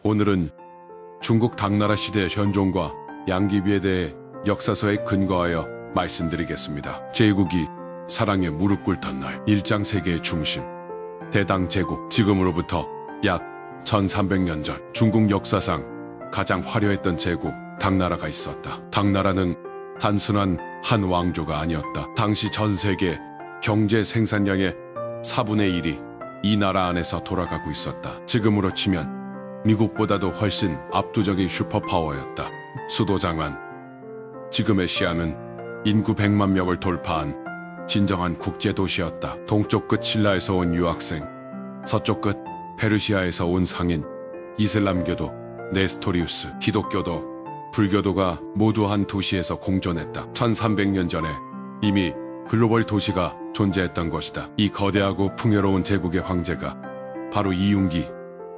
오늘은 중국 당나라 시대 현종과 양귀비에 대해 역사서에 근거하여 말씀드리겠습니다. 제국이 사랑에 무릎 꿇던 날, 일장세계의 중심, 대당 제국. 지금으로부터 약 1300년 전 중국 역사상 가장 화려했던 제국 당나라가 있었다. 당나라는 단순한 한 왕조가 아니었다. 당시 전 세계 경제 생산량의 4분의 1이 이 나라 안에서 돌아가고 있었다. 지금으로 치면 미국보다도 훨씬 압도적인 슈퍼파워였다. 수도 장안. 지금의 시아는 인구 100만 명을 돌파한 진정한 국제도시였다. 동쪽 끝 신라에서 온 유학생, 서쪽 끝 페르시아에서 온 상인, 이슬람교도, 네스토리우스, 기독교도, 불교도가 모두 한 도시에서 공존했다. 1300년 전에 이미 글로벌 도시가 존재했던 것이다. 이 거대하고 풍요로운 제국의 황제가 바로 이윤기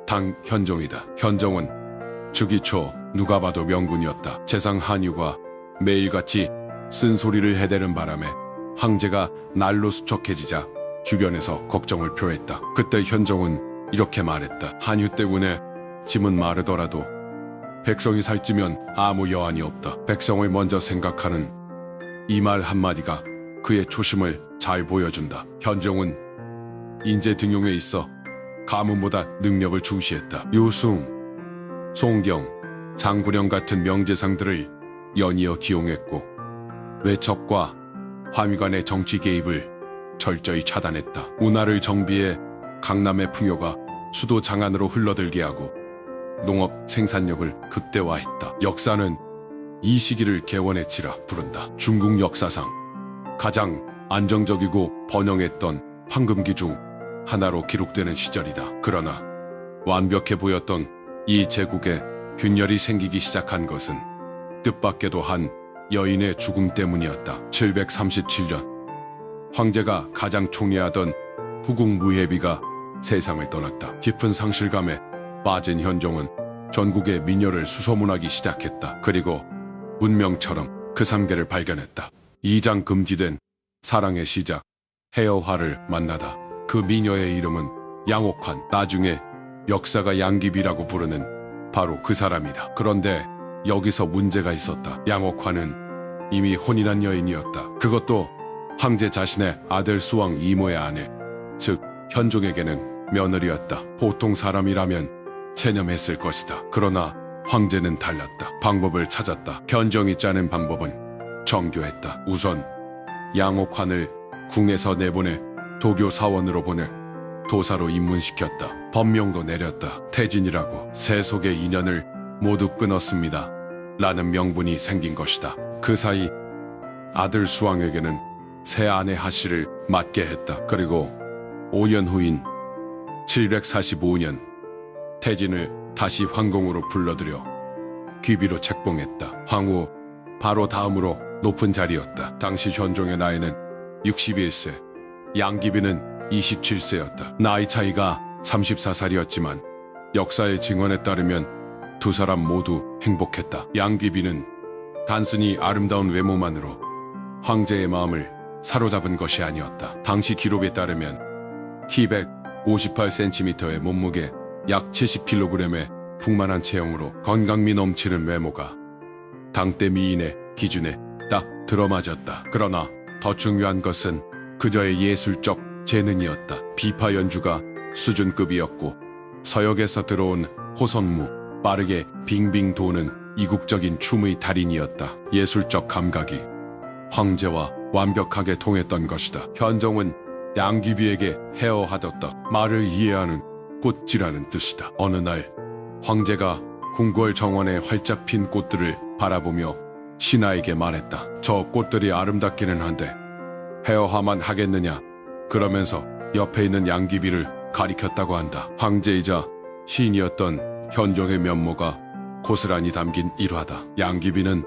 당 현종이다. 현종은 주기초 누가 봐도 명군이었다. 재상 한유가 매일같이 쓴소리를 해대는 바람에 황제가 날로 수척해지자 주변에서 걱정을 표했다. 그때 현종은 이렇게 말했다. 한유 때문에 짐은 마르더라도 백성이 살찌면 아무 여한이 없다. 백성을 먼저 생각하는 이 말 한마디가 그의 초심을 잘 보여준다. 현종은 인재 등용에 있어 가문보다 능력을 중시했다. 유숭, 송경, 장구령 같은 명재상들을 연이어 기용했고 외척과 화미관의 정치 개입을 철저히 차단했다. 운하를 정비해 강남의 풍요가 수도 장안으로 흘러들게 하고 농업 생산력을 극대화했다. 역사는 이 시기를 개원의 치라 부른다. 중국 역사상 가장 안정적이고 번영했던 황금기 중 하나로 기록되는 시절이다. 그러나 완벽해 보였던 이 제국에 균열이 생기기 시작한 것은 뜻밖에도 한 여인의 죽음 때문이었다. 737년 황제가 가장 총애하던 후궁 무해비가 세상을 떠났다. 깊은 상실감에 빠진 현종은 전국의 미녀를 수소문하기 시작했다. 그리고 운명처럼 그 삼계를 발견했다. 이장 금지된 사랑의 시작 해여화를 만나다. 그 미녀의 이름은 양옥환. 나중에 역사가 양귀비라고 부르는 바로 그 사람이다. 그런데 여기서 문제가 있었다. 양옥환은 이미 혼인한 여인이었다. 그것도 황제 자신의 아들 수왕 이모의 아내, 즉 현종에게는 며느리였다. 보통 사람이라면 체념했을 것이다. 그러나 황제는 달랐다. 방법을 찾았다. 현종이 짜낸 방법은 정교했다. 우선 양옥환을 궁에서 내보내 도교 사원으로 보내 도사로 입문시켰다. 법명도 내렸다. 태진이라고. 세속의 인연을 모두 끊었습니다. 라는 명분이 생긴 것이다. 그 사이 아들 수왕에게는 새 아내 하씨를 맡게 했다. 그리고 5년 후인 745년 태진을 다시 황궁으로 불러들여 귀비로 책봉했다. 황후 바로 다음으로 높은 자리였다. 당시 현종의 나이는 61세, 양귀비는 27세였다. 나이 차이가 34살이었지만 역사의 증언에 따르면 두 사람 모두 행복했다. 양귀비는 단순히 아름다운 외모만으로 황제의 마음을 사로잡은 것이 아니었다. 당시 기록에 따르면 키 158cm의 몸무게 약 70kg의 풍만한 체형으로 건강미 넘치는 외모가 당대 미인의 기준에 딱 들어맞았다. 그러나 더 중요한 것은 그저의 예술적 재능이었다. 비파 연주가 수준급이었고 서역에서 들어온 호선무, 빠르게 빙빙 도는 이국적인 춤의 달인이었다. 예술적 감각이 황제와 완벽하게 통했던 것이다. 현종은 양귀비에게 헤어하였다. 말을 이해하는 꽃이라는 뜻이다. 어느 날 황제가 궁궐 정원에 활짝 핀 꽃들을 바라보며 신하에게 말했다. 저 꽃들이 아름답기는 한데 헤어화만 하겠느냐. 그러면서 옆에 있는 양귀비를 가리켰다고 한다. 황제이자 시인이었던 현종의 면모가 고스란히 담긴 일화다. 양귀비는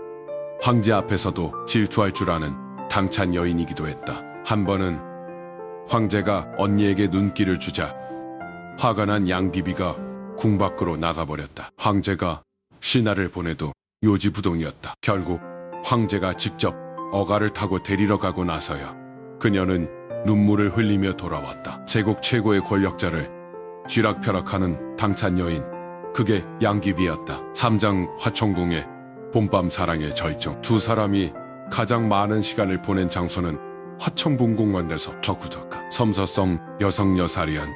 황제 앞에서도 질투할 줄 아는 당찬 여인이기도 했다. 한 번은 황제가 언니에게 눈길을 주자 화가 난 양귀비가 궁 밖으로 나가버렸다. 황제가 신하를 보내도 요지부동이었다. 결국 황제가 직접 어가를 타고 데리러 가고 나서야 그녀는 눈물을 흘리며 돌아왔다. 제국 최고의 권력자를 쥐락펴락하는 당찬 여인 그게 양귀비였다. 삼장 화천궁의 봄밤 사랑의 절정. 두 사람이 가장 많은 시간을 보낸 장소는 화천궁공원에서 덕후덕하 섬서성 여성여사리한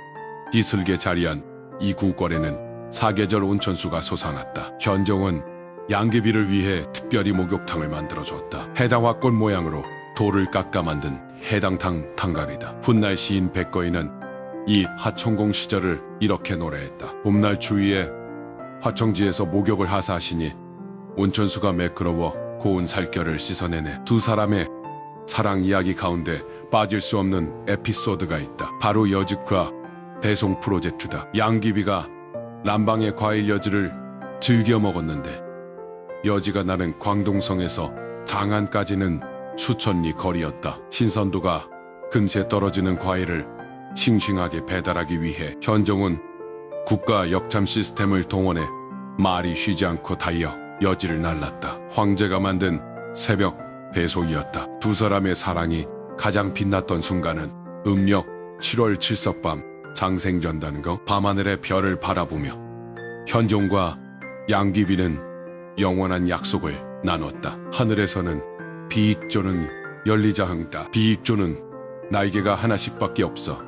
이슬게 자리한 이 궁궐에는 사계절 온천수가 솟아났다. 현종은 양귀비를 위해 특별히 목욕탕을 만들어줬다. 해당 화꽃 모양으로 돌을 깎아 만든 해당탕 탕감이다. 훗날 시인 백거인은 이 하천궁 시절을 이렇게 노래했다. 봄날 추위에 화청지에서 목욕을 하사하시니 온천수가 매끄러워 고운 살결을 씻어내네. 두 사람의 사랑 이야기 가운데 빠질 수 없는 에피소드가 있다. 바로 여직과 배송 프로젝트다. 양귀비가 남방의 과일 여지를 즐겨 먹었는데 여지가 나는 광동성에서 장안까지는 수천 리 거리였다. 신선도가 금세 떨어지는 과일을 싱싱하게 배달하기 위해 현종은 국가 역참 시스템을 동원해 말이 쉬지 않고 달려 여지를 날랐다. 황제가 만든 새벽 배송이었다. 두 사람의 사랑이 가장 빛났던 순간은 음력 7월 칠석밤 장생전단거 밤하늘의 별을 바라보며 현종과 양귀비는 영원한 약속을 나눴다. 하늘에서는 비익조는 열리자흥다. 비익조는 날개가 하나씩밖에 없어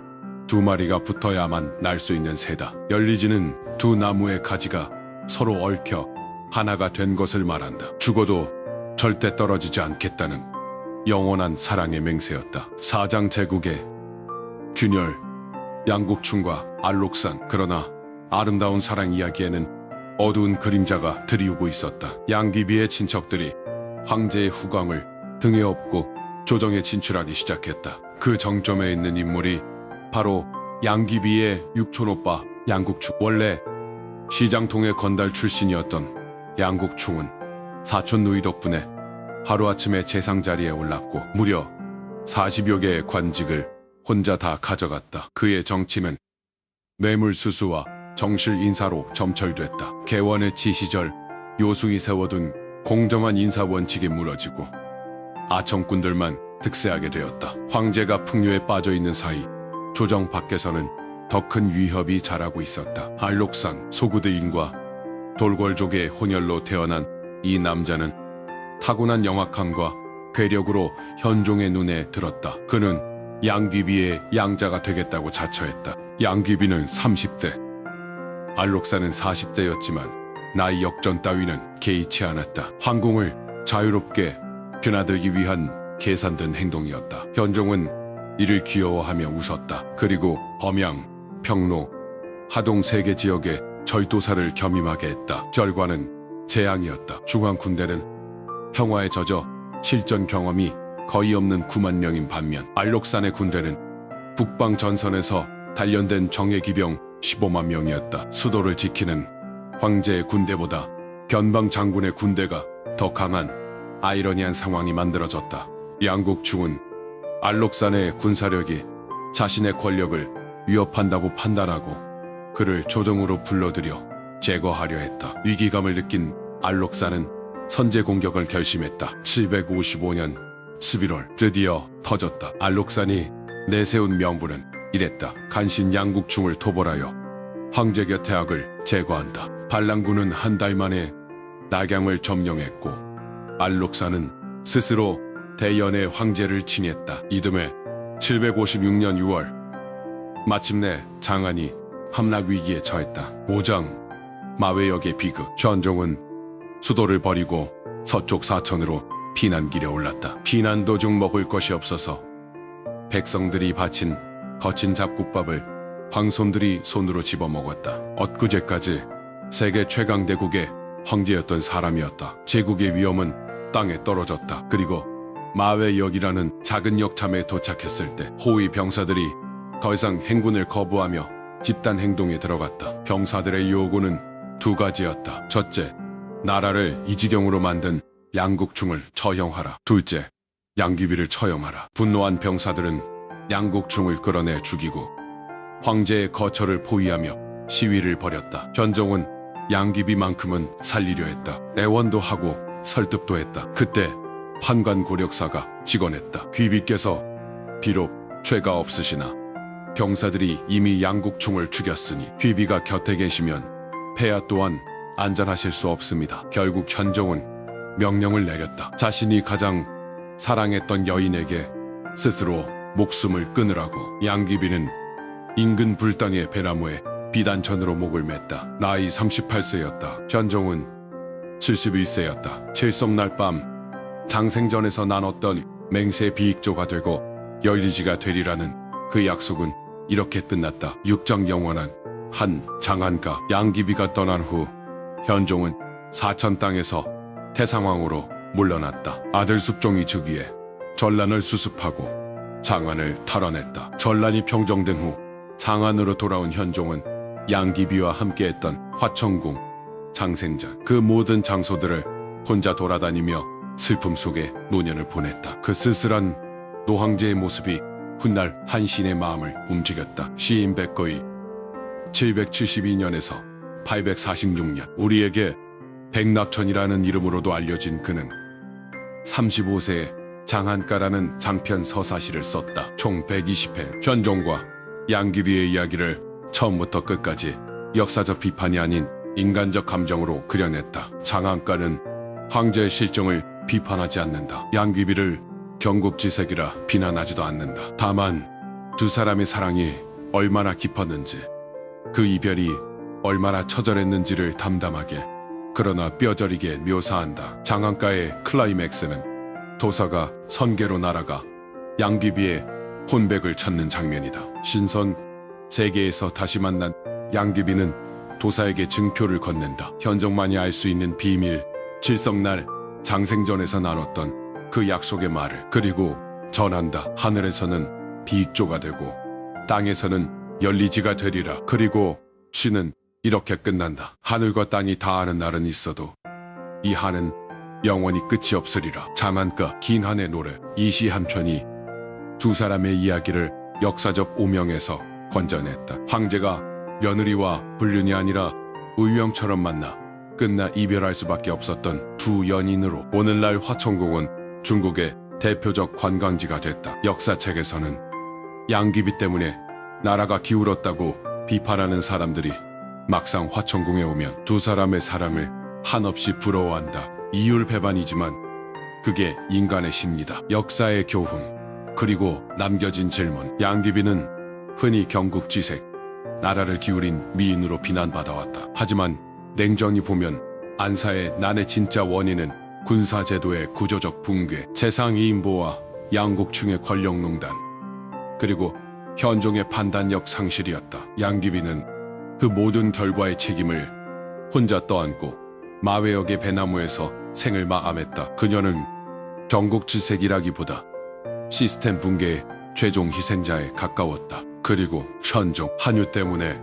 두 마리가 붙어야만 날 수 있는 새다. 열리지는 두 나무의 가지가 서로 얽혀 하나가 된 것을 말한다. 죽어도 절대 떨어지지 않겠다는 영원한 사랑의 맹세였다. 사장 제국의 균열, 양국충과 알록산. 그러나 아름다운 사랑 이야기에는 어두운 그림자가 드리우고 있었다. 양귀비의 친척들이 황제의 후광을 등에 업고 조정에 진출하기 시작했다. 그 정점에 있는 인물이 바로 양귀비의 육촌오빠 양국충. 원래 시장통의 건달 출신이었던 양국충은 사촌 누이 덕분에 하루아침에 재상 자리에 올랐고 무려 40여 개의 관직을 혼자 다 가져갔다. 그의 정치는 뇌물수수와 정실 인사로 점철됐다. 개원의 치시절 요숭이 세워둔 공정한 인사 원칙이 무너지고 아청꾼들만 득세하게 되었다. 황제가 풍류에 빠져있는 사이 조정 밖에서는 더 큰 위협이 자라고 있었다. 알록산 소구드인과 돌궐족의 혼혈로 태어난 이 남자는 타고난 영악함과 괴력으로 현종의 눈에 들었다. 그는 양귀비의 양자가 되겠다고 자처했다. 양귀비는 30대, 알록산은 40대였지만 나이 역전 따위는 개의치 않았다. 황궁을 자유롭게 드나들기 위한 계산된 행동이었다. 현종은 이를 귀여워하며 웃었다. 그리고 범양, 평로, 하동 3개 지역에 절도사를 겸임하게 했다. 결과는 재앙이었다. 중앙군대는 평화에 젖어 실전 경험이 거의 없는 9만 명인 반면 알록산의 군대는 북방 전선에서 단련된 정예기병 15만 명이었다. 수도를 지키는 황제의 군대보다 변방 장군의 군대가 더 강한 아이러니한 상황이 만들어졌다. 양국충은 알록산의 군사력이 자신의 권력을 위협한다고 판단하고 그를 조정으로 불러들여 제거하려 했다. 위기감을 느낀 알록산은 선제 공격을 결심했다. 755년 11월 드디어 터졌다. 알록산이 내세운 명분은 이랬다. 간신 양국충을 토벌하여 황제 곁태악을 제거한다. 반란군은 한 달 만에 낙양을 점령했고 알록산은 스스로 대연의 황제를 칭했다. 이듬해 756년 6월 마침내 장안이 함락 위기에 처했다. 오장 마외역의 비극. 현종은 수도를 버리고 서쪽 사천으로 피난길에 올랐다. 피난 도중 먹을 것이 없어서 백성들이 바친 거친 잡곡밥을 황손들이 손으로 집어먹었다. 엊그제까지 세계 최강 대국의 황제였던 사람이었다. 제국의 위험은 땅에 떨어졌다. 그리고 마외역이라는 작은 역참에 도착했을 때 호위 병사들이 더 이상 행군을 거부하며 집단 행동에 들어갔다. 병사들의 요구는 두 가지였다. 첫째, 나라를 이 지경으로 만든 양국충을 처형하라. 둘째, 양귀비를 처형하라. 분노한 병사들은 양국충을 끌어내 죽이고 황제의 거처를 포위하며 시위를 벌였다. 현종은 양귀비만큼은 살리려 했다. 애원도 하고 설득도 했다. 그때 판관고력사가 직언했다. 귀비께서 비록 죄가 없으시나 병사들이 이미 양국충을 죽였으니 귀비가 곁에 계시면 폐하 또한 안전하실 수 없습니다. 결국 현종은 명령을 내렸다. 자신이 가장 사랑했던 여인에게 스스로 목숨을 끊으라고. 양귀비는 인근 불당의 배나무에 비단천으로 목을 맸다. 나이 38세였다. 현종은 71세였다. 칠성날 밤 장생전에서 나눴던 맹세 비익조가 되고 열리지가 되리라는 그 약속은 이렇게 끝났다. 육정 영원한 한 장안가. 양귀비가 떠난 후 현종은 사천 땅에서 태상왕으로 물러났다. 아들 숙종이 즉위해 전란을 수습하고 장안을 털어냈다. 전란이 평정된 후 장안으로 돌아온 현종은 양귀비와 함께했던 화천궁, 장생전 그 모든 장소들을 혼자 돌아다니며 슬픔 속에 노년을 보냈다. 그 쓸쓸한 노황제의 모습이 훗날 한신의 마음을 움직였다. 시인 백거의 772년에서 846년 우리에게 백납천이라는 이름으로도 알려진 그는 35세에 장안가라는 장편 서사시를 썼다. 총 120회 현종과 양귀비의 이야기를 처음부터 끝까지 역사적 비판이 아닌 인간적 감정으로 그려냈다. 장안가는 황제의 실정을 비판하지 않는다. 양귀비를 경국지색이라 비난하지도 않는다. 다만 두 사람의 사랑이 얼마나 깊었는지, 그 이별이 얼마나 처절했는지를 담담하게 그러나 뼈저리게 묘사한다. 장안가의 클라이맥스는 도사가 선계로 날아가 양귀비의 혼백을 찾는 장면이다. 신선 세계에서 다시 만난 양귀비는 도사에게 증표를 건넨다. 현종만이 알 수 있는 비밀, 칠성날 장생전에서 나눴던 그 약속의 말을 그리고 전한다. 하늘에서는 비익조가 되고 땅에서는 열리지가 되리라. 그리고 시는 이렇게 끝난다. 하늘과 땅이 닿아하는 날은 있어도 이 한은 영원히 끝이 없으리라. 장안가 긴 한의 노래. 이 시 한 편이 두 사람의 이야기를 역사적 오명에서 건져냈다. 황제가 며느리와 불륜이 아니라 의형처럼 만나 끝나 이별할 수밖에 없었던 두 연인으로 오늘날 화천궁은 중국의 대표적 관광지가 됐다. 역사책에서는 양귀비 때문에 나라가 기울었다고 비판하는 사람들이 막상 화천궁에 오면 두 사람의 사랑을 한없이 부러워한다. 이율배반이지만 그게 인간의 심리다. 역사의 교훈 그리고 남겨진 질문. 양귀비는 흔히 경국지색, 나라를 기울인 미인으로 비난받아왔다. 하지만 냉정히 보면 안사의 난의 진짜 원인은 군사제도의 구조적 붕괴, 재상이인보와 양국충의 권력농단, 그리고 현종의 판단력 상실이었다. 양귀비는 그 모든 결과의 책임을 혼자 떠안고 마외역의 배나무에서 생을 마감했다. 그녀는 경국지색이라기보다 시스템 붕괴의 최종 희생자에 가까웠다. 그리고 현종, 한유 때문에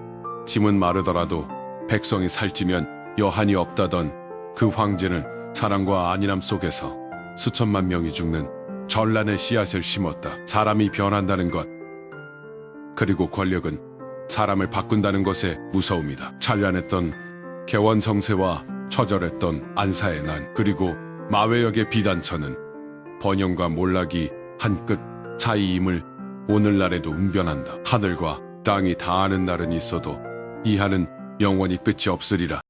짐은 마르더라도 백성이 살찌면 여한이 없다던 그 황제는 사랑과 안일함 속에서 수천만 명이 죽는 전란의 씨앗을 심었다. 사람이 변한다는 것, 그리고 권력은 사람을 바꾼다는 것의 무서움이다. 찬란했던 개원성세와 처절했던 안사의 난, 그리고 마외역의 비단천은 번영과 몰락이 한 끗 차이임을 오늘날에도 웅변한다. 하늘과 땅이 닿아하는 날은 있어도 이 한은 영원히 끝이 없으리라.